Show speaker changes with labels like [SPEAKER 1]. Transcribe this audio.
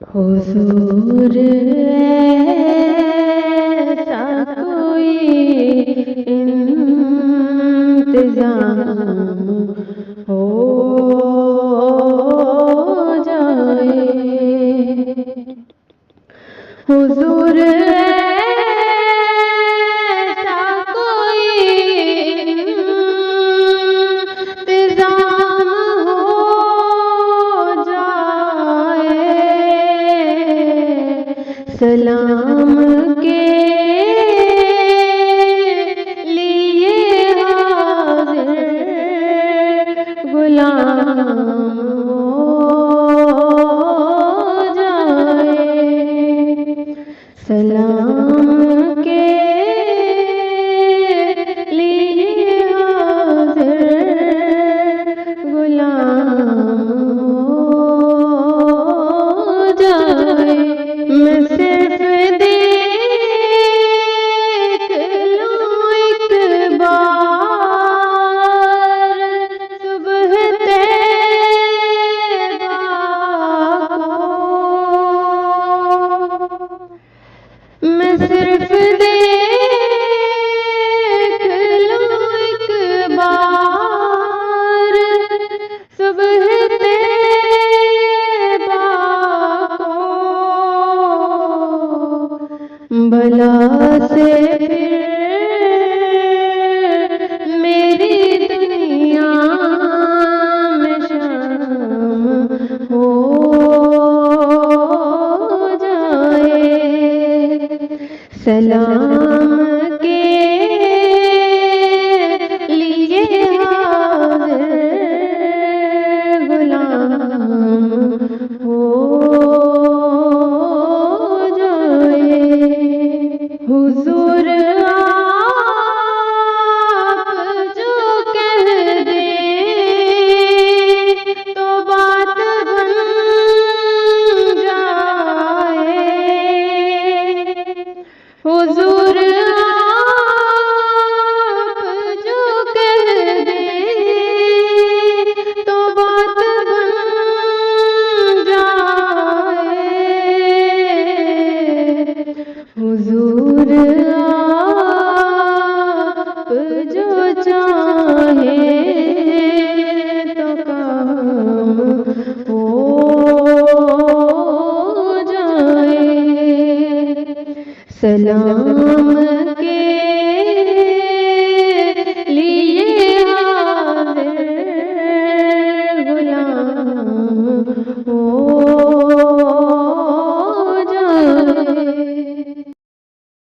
[SPEAKER 1] हुजूर ऐसा कोई इंतजाम हो जाए। हुजूर ऐसा कोई इंतजाम हो जाए। सलाम के लिए हाज़िर गुलाम हो जाए। सलाम के लिए हाज़िर गुलाम हो जाए। मैं सिर्फ देख लूं एक बार सुबह तैबा को। मैं सिर्फ देख लूं एक बार सुबह तैबा को। भला से फिर मेरी दुनिया में शाम हो जाए। सलाम के लिए हाज़िर गुलाम हो जाए। हुजूर आप जो कह दें तो बात बन जाए। हुजूर आप जो कह दें तो बात बन जाए। हुजूर आप जो चाहें तो काम हो जाए। सलाम